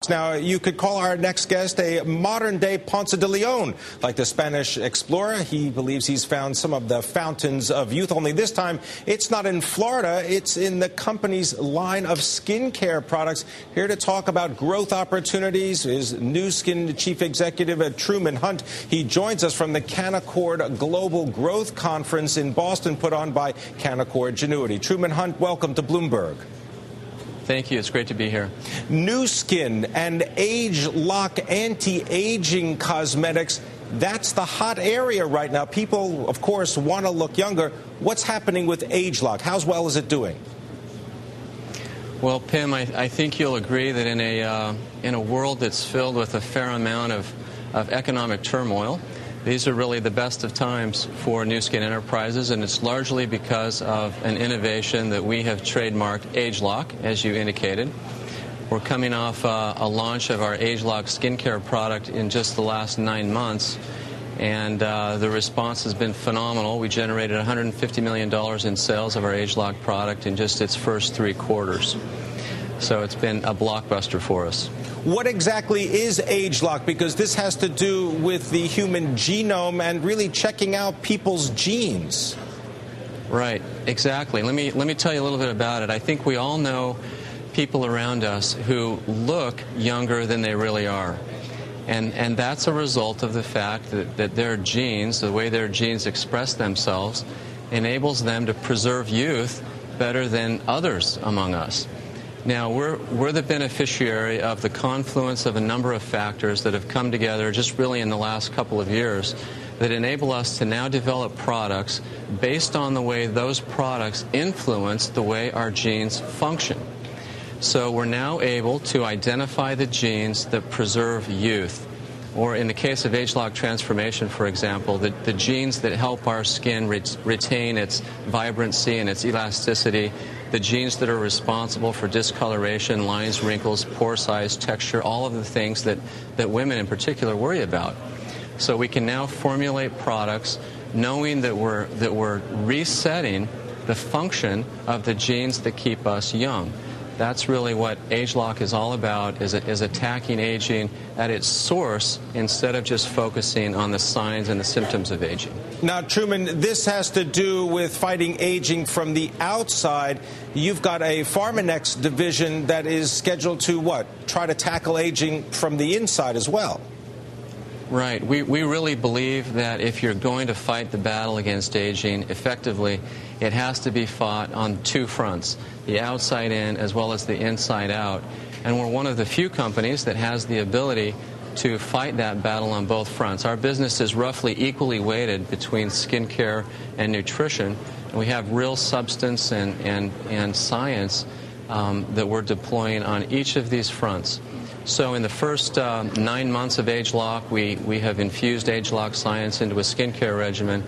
Now, you could call our next guest a modern-day Ponce de Leon. Like the Spanish explorer, he believes he's found some of the fountains of youth, only this time it's not in Florida, it's in the company's line of skincare products. Here to talk about growth opportunities is Nu Skin Chief Executive Truman Hunt. He joins us from the Canaccord Global Growth Conference in Boston, put on by Canaccord Genuity. Truman Hunt, welcome to Bloomberg. Thank you. It's great to be here. Nu Skin and age-lock anti-aging cosmetics, that's the hot area right now. People, of course, want to look younger. What's happening with age-lock? How well is it doing? Well, Pimm, I think you'll agree that in a world that's filled with a fair amount of economic turmoil, these are really the best of times for Nu Skin Enterprises, and it's largely because of an innovation that we have trademarked, age-lock, as you indicated. We're coming off a launch of our age-lock skincare product in just the last 9 months, and the response has been phenomenal. We generated $150 million in sales of our age-lock product in just its first 3 quarters. So it's been a blockbuster for us. What exactly is age-lock? Because this has to do with the human genome and really checking out people's genes. Right, exactly. Let me tell you a little bit about it. I think we all know people around us who look younger than they really are. And that's a result of the fact that their genes, the way their genes express themselves, enables them to preserve youth better than others among us. Now, we're the beneficiary of the confluence of a number of factors that have come together just really in the last couple of years that enable us to now develop products based on the way those products influence the way our genes function. So we're now able to identify the genes that preserve youth. Or in the case of age-lock transformation, for example, the genes that help our skin retain its vibrancy and its elasticity, the genes that are responsible for discoloration, lines, wrinkles, pore size, texture, all of the things that women in particular worry about. So we can now formulate products knowing that we're resetting the function of the genes that keep us young. That's really what age-lock is all about, is attacking aging at its source instead of just focusing on the signs and the symptoms of aging. Now, Truman, this has to do with fighting aging from the outside. You've got a Pharmanex division that is scheduled to, what, try to tackle aging from the inside as well. Right. We really believe that if you're going to fight the battle against aging effectively, it has to be fought on 2 fronts, the outside in as well as the inside out. And we're one of the few companies that has the ability to fight that battle on both fronts. Our business is roughly equally weighted between skincare and nutrition. And we have real substance and science that we're deploying on each of these fronts. So in the first 9 months of age-lock, we have infused age-lock science into a skincare regimen.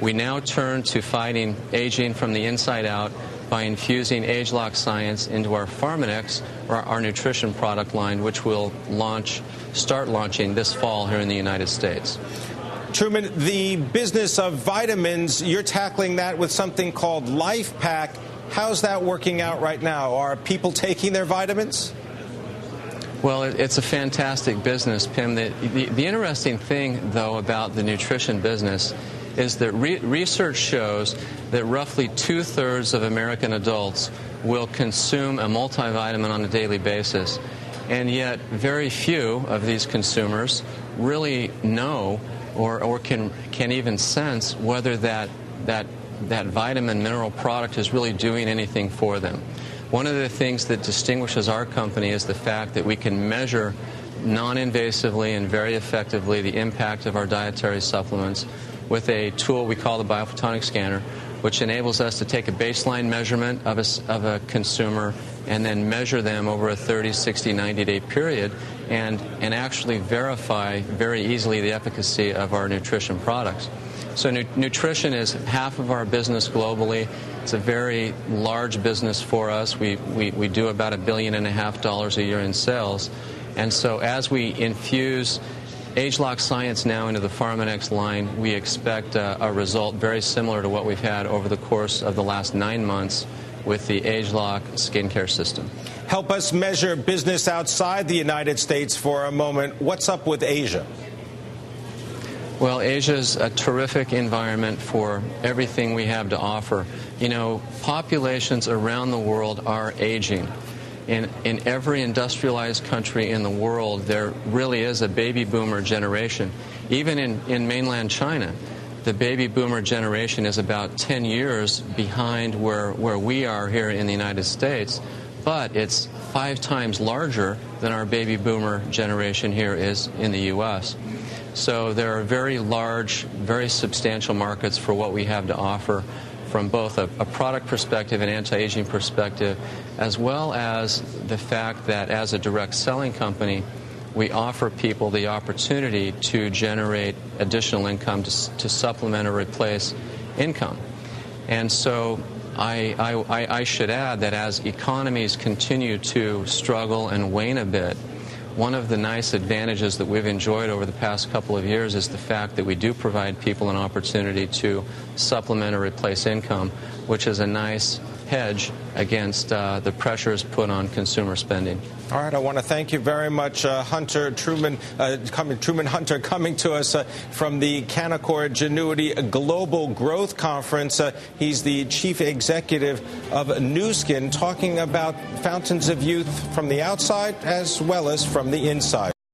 We now turn to fighting aging from the inside out by infusing age-lock science into our Pharmanex, or our nutrition product line, which will start launching this fall here in the United States. Truman, the business of vitamins, you're tackling that with something called Life Pack. How's that working out right now? Are people taking their vitamins? Well, it's a fantastic business, Pimm. The interesting thing, though, about the nutrition business is that research shows that roughly 2/3 of American adults will consume a multivitamin on a daily basis. And yet very few of these consumers really know or can even sense whether that vitamin mineral product is really doing anything for them. One of the things that distinguishes our company is the fact that we can measure non-invasively and very effectively the impact of our dietary supplements with a tool we call the biophotonic scanner, which enables us to take a baseline measurement of a consumer and then measure them over a 30, 60, 90-day period and actually verify very easily the efficacy of our nutrition products. So nutrition is half of our business globally. It's a very large business for us. We do about $1.5 billion a year in sales. And so as we infuse age-lock science now into the Pharmanex line, we expect a result very similar to what we've had over the course of the last 9 months with the ageLOC skincare system. Help us measure business outside the United States for a moment. What's up with Asia? Well, Asia's a terrific environment for everything we have to offer. You know, populations around the world are aging. In every industrialized country in the world, there really is a baby boomer generation. Even in mainland China, the baby boomer generation is about 10 years behind where we are here in the United States, but it's 5 times larger than our baby boomer generation here is in the U.S. So there are very large, very substantial markets for what we have to offer from both a product perspective and anti-aging perspective, as well as the fact that as a direct selling company, we offer people the opportunity to generate additional income to supplement or replace income. And so I should add that as economies continue to struggle and wane a bit, one of the nice advantages that we've enjoyed over the past couple of years is the fact that we do provide people an opportunity to supplement or replace income, which is a nice hedge against the pressures put on consumer spending. All right, I want to thank you very much, Truman Hunter, coming to us from the Canaccord Global Growth Conference. He's the chief executive of Nu Skin, talking about fountains of youth from the outside as well as from the inside.